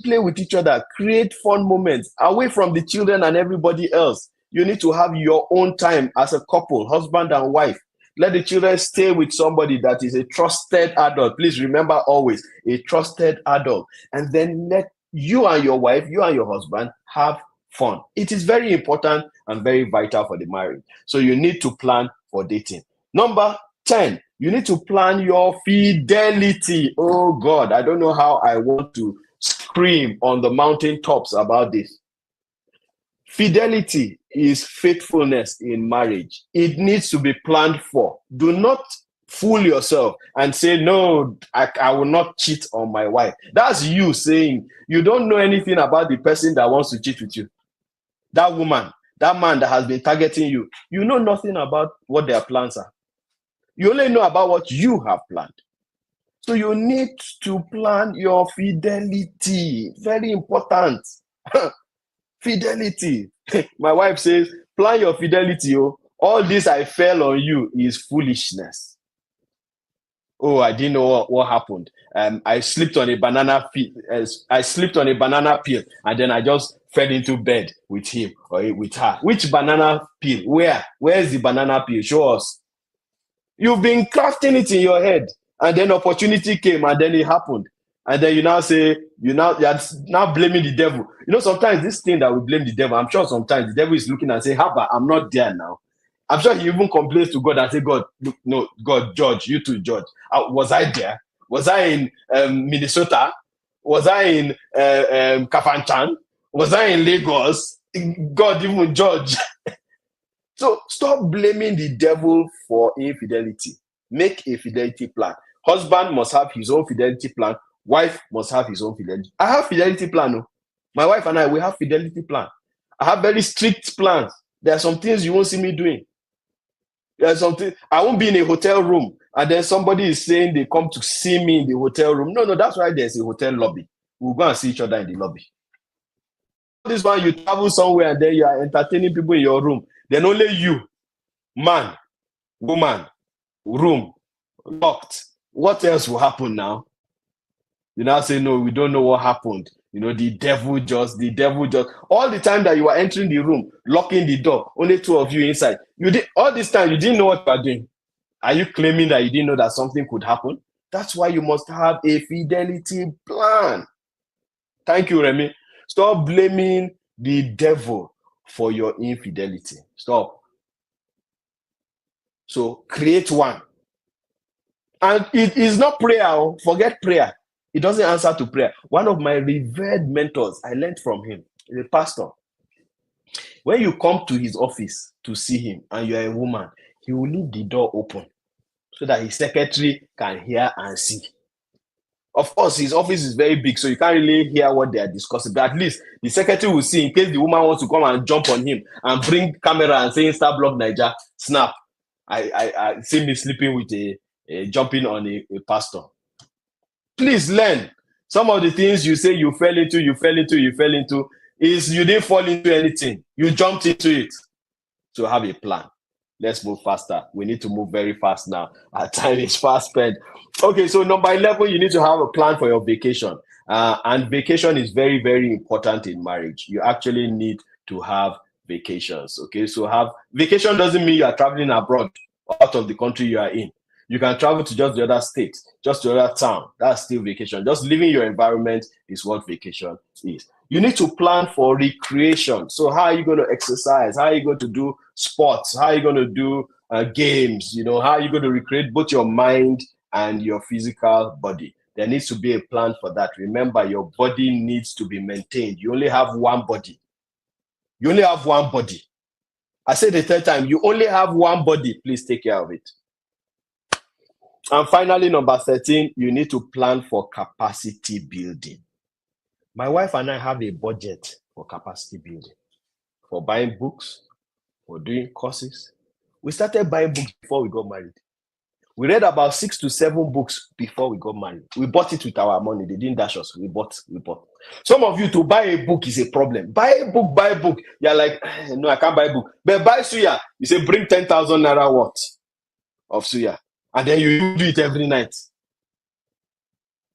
play with each other, create fun moments away from the children and everybody else. You need to have your own time as a couple, husband and wife. Let the children stay with somebody that is a trusted adult. Please remember always, a trusted adult. And then let you and your wife, you and your husband have fun. It is very important and very vital for the marriage. So you need to plan for dating. Number 10, you need to plan your fidelity. Oh God, I don't know how I want to scream on the mountaintops about this. Fidelity is faithfulness in marriage. It needs to be planned for. Do not fool yourself and say, no, I will not cheat on my wife. That's you saying you don't know anything about the person that wants to cheat with you. That woman, that man that has been targeting you, you know nothing about what their plans are. You only know about what you have planned. So you need to plan your fidelity. Very important. Fidelity. My wife says, plan your fidelity. Oh, all this I fell on you is foolishness. Oh, I didn't know what happened. I slipped on a banana peel. I slipped on a banana peel, and then I just fell into bed with him or with her. Which banana peel? Where? Where's the banana peel? Show us. You've been crafting it in your head, and then opportunity came, and then it happened. And then you now say, you're now blaming the devil. You know, sometimes this thing that we blame the devil, I'm sure sometimes the devil is looking and saying, Haba, I'm not there now. I'm sure he even complains to God and say, God, look, no, God, judge, you too, judge. Was I there? Was I in Minnesota? Was I in Kafanchan? Was I in Lagos? God, even judge. So stop blaming the devil for infidelity. Make a fidelity plan. Husband must have his own fidelity plan. Wife must have his own fidelity. I have fidelity plan. No? My wife and I, we have fidelity plan. I have very strict plans. There are some things you won't see me doing. There's something I won't be in a hotel room and then somebody is saying they come to see me in the hotel room. No, that's why there's a hotel lobby. We'll go and see each other in the lobby. This one, you travel somewhere and then you are entertaining people in your room. Then only you, man, woman, room, locked. What else will happen now? You now say, no, we don't know what happened. You know, the devil just, all the time that you are entering the room, locking the door, only two of you inside. All this time, you didn't know what you are doing. Are you claiming that you didn't know that something could happen? That's why you must have a fidelity plan. Thank you, Remy. Stop blaming the devil for your infidelity. Stop. So create one. And it is not prayer. Forget prayer. It doesn't answer to prayer. One of my revered mentors, I learned from him, is a pastor. When you come to his office to see him and you're a woman, he will leave the door open so that his secretary can hear and see. Of course, his office is very big, so you can't really hear what they are discussing. But at least the secretary will see in case the woman wants to come and jump on him and bring camera and say, Star Block Niger, snap. I see me sleeping with jumping on a pastor. Please learn. Some of the things you say you fell into is you didn't fall into anything. You jumped into it. So have a plan. Let's move faster. We need to move very fast now. Our time is fast spent. Okay, so number 11, you need to have a plan for your vacation. And vacation is very, very important in marriage. You actually need to have vacations. Okay, so vacation doesn't mean you are traveling abroad, out of the country you are in. You can travel to just the other state, just the other town. That's still vacation. Just leaving your environment is what vacation is. You need to plan for recreation. So how are you going to exercise? How are you going to do sports? How are you going to do games? You know, how are you going to recreate both your mind and your physical body? There needs to be a plan for that. Remember, your body needs to be maintained. You only have one body. You only have one body. I said the third time, you only have one body. Please take care of it. And finally, number 13, you need to plan for capacity building. My wife and I have a budget for capacity building, for buying books, for doing courses. We started buying books before we got married. We read about 6 to 7 books before we got married. We bought it with our money. They didn't dash us. We bought. Some of you, to buy a book is a problem. Buy a book. You're like, no, I can't buy a book. But buy suya. You say, bring 10,000 naira worth of suya. And then you do it every night.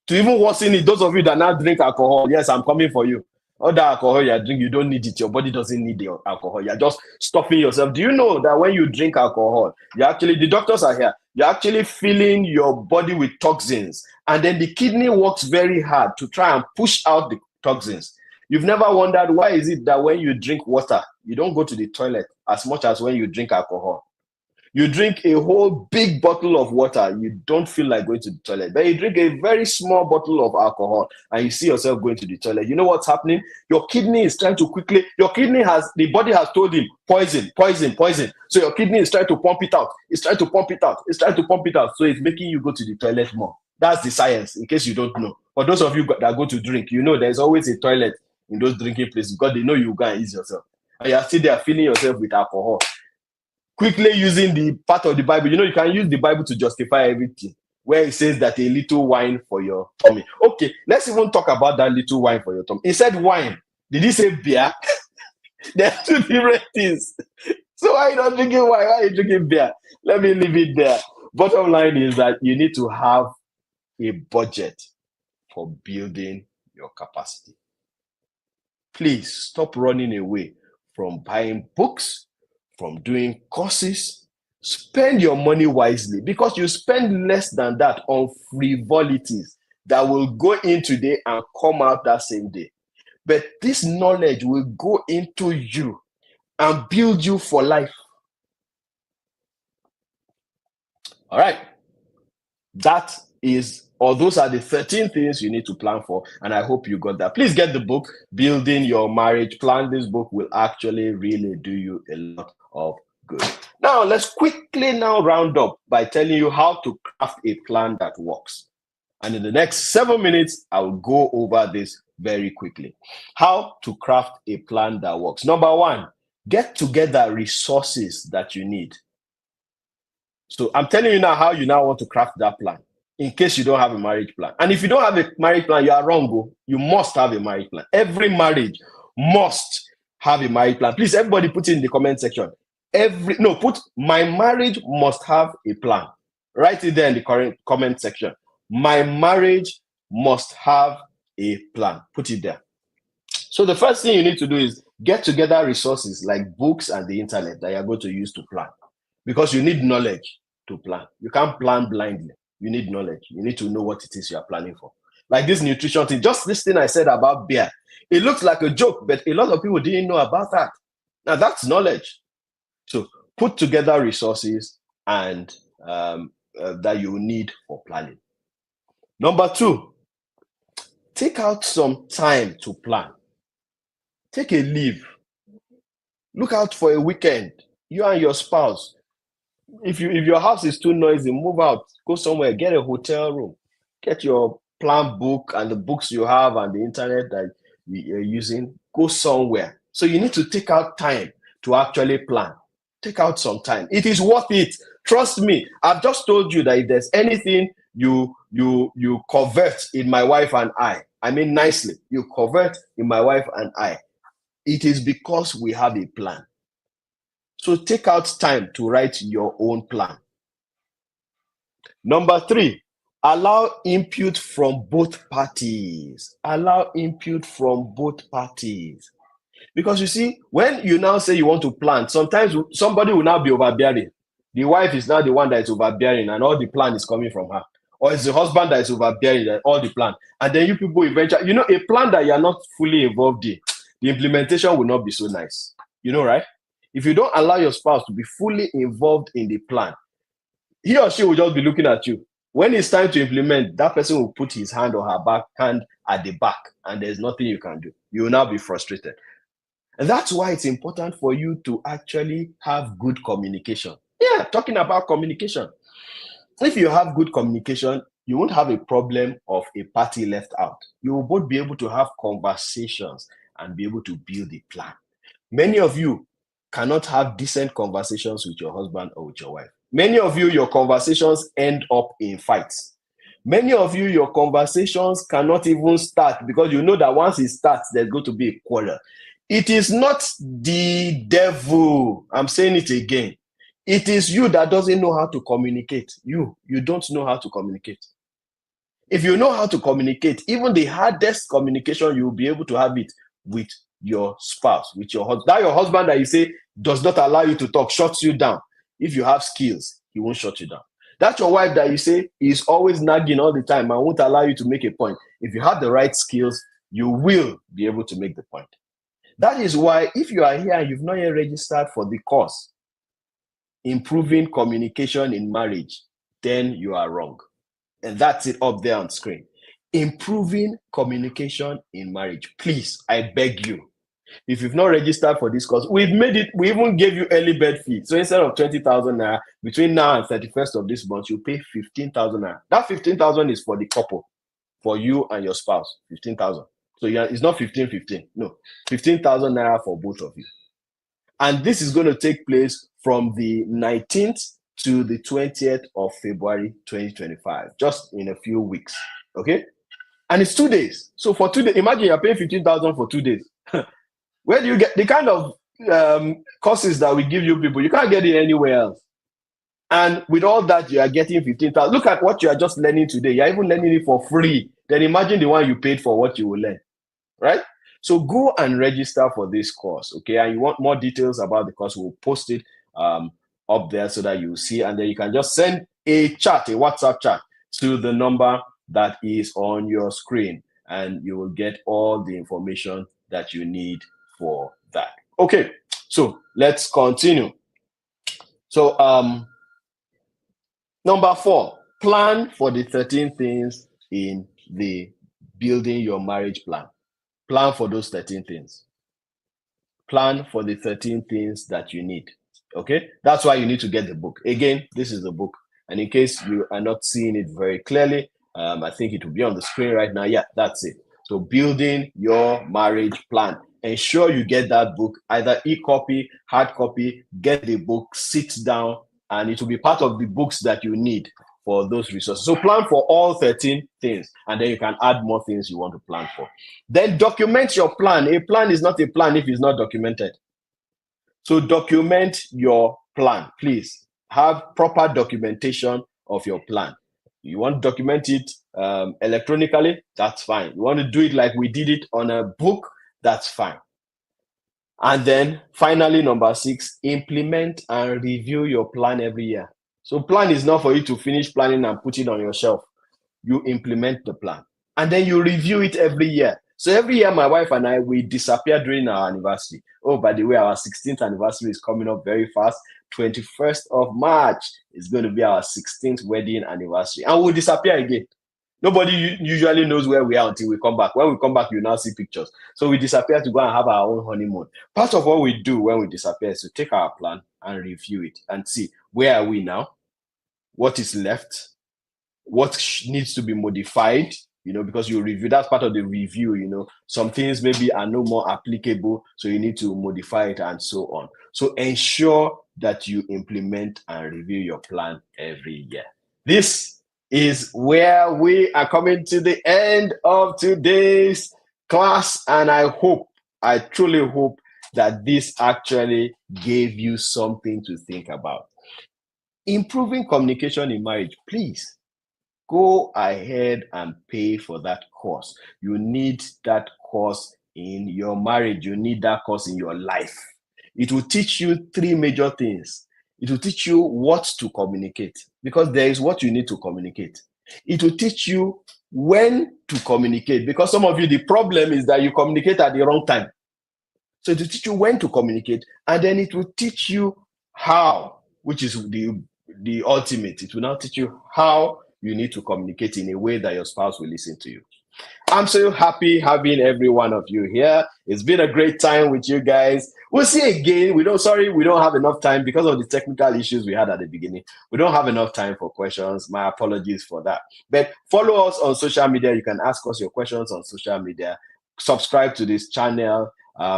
To even worsen it, those of you that now drink alcohol, yes, I'm coming for you. All that alcohol you drink, you don't need it. Your body doesn't need the alcohol. You're just stuffing yourself. Do you know that when you drink alcohol, the doctors are here, you're actually filling your body with toxins. And then the kidney works very hard to try and push out toxins. You've never wondered why is it that when you drink water, you don't go to the toilet as much as when you drink alcohol. You drink a whole big bottle of water, you don't feel like going to the toilet. But you drink a very small bottle of alcohol and you see yourself going to the toilet. You know what's happening? Your kidney is trying to quickly, the body has told him, poison, poison, poison. So your kidney is trying to pump it out. It's trying to pump it out. It's trying to pump it out. So it's making you go to the toilet more. That's the science, in case you don't know. For those of you that go to drink, you know there's always a toilet in those drinking places because they know you go and ease yourself. And you're still there filling yourself with alcohol. Quickly using the part of the Bible. You know, you can use the Bible to justify everything, where it says that a little wine for your tummy. Okay, let's even talk about that little wine for your tummy. It said wine. Did he say beer? There are two different things. So why are you not drinking wine? Why are you drinking beer? Let me leave it there. Bottom line is that you need to have a budget for building your capacity. Please stop running away from buying books, from doing courses. Spend your money wisely, because you spend less than that on frivolities that will go in today and come out that same day. But this knowledge will go into you and build you for life. All right. Those are the 13 things you need to plan for, and I hope you got that. Please get the book, Building Your Marriage Plan. This book will actually really do you a lot of good. Now, let's quickly round up by telling you how to craft a plan that works. And in the next 7 minutes, I will go over this very quickly. How to craft a plan that works. Number one, get together resources that you need. So I'm telling you now how you now want to craft that plan, in case you don't have a marriage plan. And if you don't have a marriage plan, you are wrong. You must have a marriage plan. Every marriage must have a marriage plan. Please, everybody put it in the comment section. Put my marriage must have a plan. Write it there in the comment section. My marriage must have a plan. Put it there. So the first thing you need to do is get together resources like books and the internet that you're going to use to plan, because you need knowledge to plan. You can't plan blindly. You need knowledge. You need to know what it is you are planning for. Like this nutrition thing, just this thing I said about beer. It looks like a joke, but a lot of people didn't know about that. Now that's knowledge. So put together resources and that you need for planning. Number two, take out some time to plan. Take a leave. Look out for a weekend. You and your spouse. If your house is too noisy, move out. Go somewhere. Get a hotel room. Get your plan book and the books you have and the internet that you're using. Go somewhere. So you need to take out time to actually plan. Take out some time. It is worth it. Trust me. I've just told you that if there's anything you covet in my wife and I mean nicely, you covet in my wife and I, it is because we have a plan. So take out time to write your own plan. Number three, allow input from both parties. Allow input from both parties. Because you see, when you now say you want to plan, sometimes somebody will now be overbearing. The wife is now the one that is overbearing and all the plan is coming from her. Or it's the husband that is overbearing and all the plan. And then you people eventually, a plan that you are not fully involved in, the implementation will not be so nice. Right? If you don't allow your spouse to be fully involved in the plan, he or she will just be looking at you. When it's time to implement, that person will put his hand or her hand at the back, and there's nothing you can do. You will now be frustrated. And that's why it's important for you to actually have good communication. Yeah, talking about communication. If you have good communication, you won't have a problem of a party left out. You will both be able to have conversations and be able to build a plan. Many of you cannot have decent conversations with your husband or with your wife. Many of you, your conversations end up in fights. Many of you, your conversations cannot even start because you know that once it starts, there's going to be a quarrel. It is not the devil. I'm saying it again. It is you that doesn't know how to communicate. You don't know how to communicate. If you know how to communicate, even the hardest communication, you'll be able to have it with your spouse, with your husband. That your husband that you say does not allow you to talk, shuts you down. If you have skills, he won't shut you down. That's your wife that you say is always nagging all the time and won't allow you to make a point. If you have the right skills, you will be able to make the point. That is why if you are here and you've not yet registered for the course, Improving Communication in Marriage, then you are wrong. And that's it up there on screen. Improving Communication in Marriage. Please, I beg you, if you've not registered for this course, we've made it, we even gave you early bird fee. So instead of 20,000 naira, between now and 31st of this month, you pay 15,000 naira. That 15,000 is for the couple, for you and your spouse, 15,000. So it's not 15, no, 15,000 naira for both of you. And this is going to take place from the 19th to the 20th of February 2025, just in a few weeks. Okay? And it's 2 days. So for 2 days, imagine you're paying 15,000 for 2 days. Where do you get the kind of courses that we give you people? You can't get it anywhere else. And with all that, you are getting 15,000. Look at what you are just learning today. You're even learning it for free. Then imagine the one you paid for what you will learn, right? So go and register for this course, okay? And you want more details about the course, we'll post it up there so that you see. And then you can just send a chat, a WhatsApp chat to the number that is on your screen. And you will get all the information that you need for that. Okay, so let's continue. So number 4, plan for the 13 things in the building your marriage plan. Plan for those 13 things. Plan for the 13 things that you need. Okay, that's why you need to get the book. Again, this is the book. And in case you are not seeing it very clearly, I think it will be on the screen right now. Yeah, that's it. So building your marriage plan. Ensure you get that book, either e-copy, hard copy, get the book, sit down, and it will be part of the books that you need for those resources. So plan for all 13 things, and then you can add more things you want to plan for. Then document your plan. A plan is not a plan if it's not documented. So document your plan, please. Have proper documentation of your plan. You want to document it electronically, that's fine. You want to do it like we did it on a book, that's fine. And then finally, number 6, implement and review your plan every year. So plan is not for you to finish planning and put it on your shelf. You implement the plan. And then you review it every year. So every year, my wife and I, we disappear during our anniversary. Oh, by the way, our 16th anniversary is coming up very fast. 21st of March is going to be our 16th wedding anniversary. And we'll disappear again. Nobody usually knows where we are until we come back. When we come back, you now see pictures. So we disappear to go and have our own honeymoon. Part of what we do when we disappear is to take our plan and review it and see where are we now, what is left, what needs to be modified, because you review, that's part of the review, some things maybe are no more applicable, so you need to modify it and so on. So ensure that you implement and review your plan every year. This is where we are coming to the end of today's class, and I truly hope that this actually gave you something to think about. Improving communication in marriage, please go ahead and pay for that course. You need that course in your marriage. You need that course in your life. It will teach you 3 major things. It will teach you what to communicate, because there is what you need to communicate. It will teach you when to communicate, because some of you, the problem is that you communicate at the wrong time. So it will teach you when to communicate, and then it will teach you how, which is the ultimate. It will now teach you how you need to communicate in a way that your spouse will listen to you. I'm so happy having every one of you here. It's been a great time with you guys. We'll see again. We don't have enough time because of the technical issues we had at the beginning. We don't have enough time for questions. My apologies for that. But follow us on social media. You can ask us your questions on social media. Subscribe to this channel.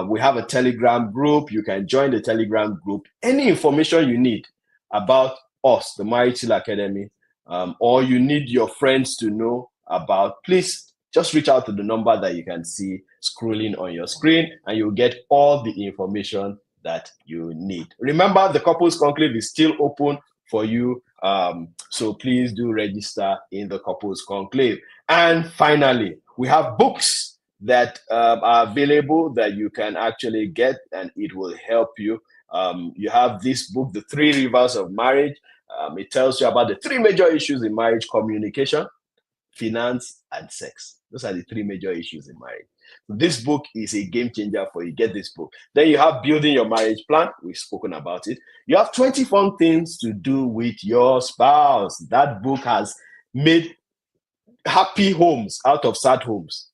We have a Telegram group. You can join the Telegram group. Any information you need about us, the Marriage Counsellor Academy, or you need your friends to know about, please just reach out to the number that you can see scrolling on your screen, and you'll get all the information that you need. Remember, the Couples Conclave is still open for you, so please do register in the Couples Conclave. And finally, we have books that are available that you can actually get, and it will help you. You have this book, The 3 Rivers of Marriage. It tells you about the 3 major issues in marriage: communication, finance, and sex. Those are the three major issues in marriage. This book is a game changer for you. Get this book. Then you have Building Your Marriage Plan. We've spoken about it. You have 20 fun things to do with your spouse. That book has made happy homes out of sad homes.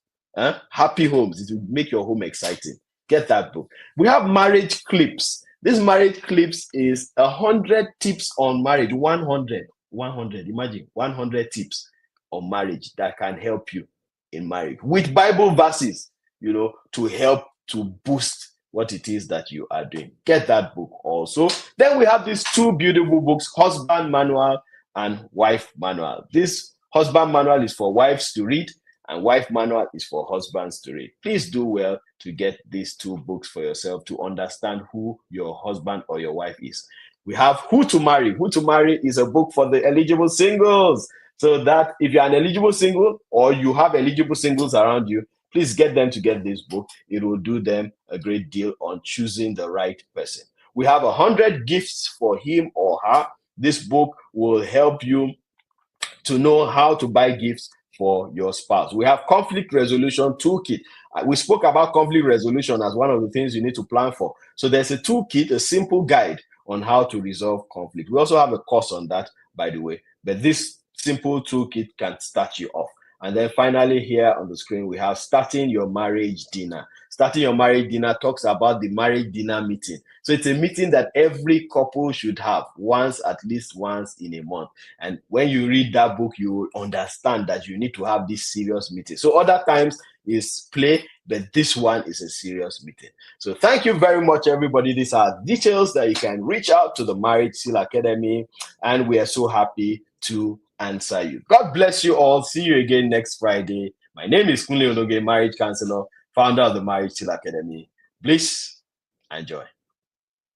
Happy homes. It will make your home exciting. Get that book. We have Marriage Clips. This Marriage Clips is 100 tips on marriage. 100. Imagine 100 tips on marriage that can help you in marriage with Bible verses, to help to boost what it is that you are doing. Get that book also. Then we have these two beautiful books, Husband Manual and Wife Manual. This Husband Manual is for wives to read, and Wife Manual is for husbands to read. Please do well to get these two books for yourself to understand who your husband or your wife is. We have Who to Marry. Who to Marry is a book for the eligible singles. So that if you're an eligible single or you have eligible singles around you, please get them to get this book. It will do them a great deal on choosing the right person. We have 100 gifts for him or her. This book will help you to know how to buy gifts for your spouse. We have Conflict Resolution Toolkit. We spoke about conflict resolution as one of the things you need to plan for. So there's a toolkit, a simple guide on how to resolve conflict. We also have a course on that, by the way. But this simple toolkit can start you off. And then finally here on the screen, we have Starting Your Marriage Dinner. Starting Your Marriage Dinner talks about the marriage dinner meeting. So it's a meeting that every couple should have at least once in a month. And when you read that book, you will understand that you need to have this serious meeting. So other times is play, but this one is a serious meeting. So thank you very much, everybody. These are details that you can reach out to the Marriage Seal Academy, and we are so happy to answer you. God bless you all. See you again next Friday. My name is Kunle Ologe, Marriage Counselor, founder of the Marriage Seal Academy. Please enjoy.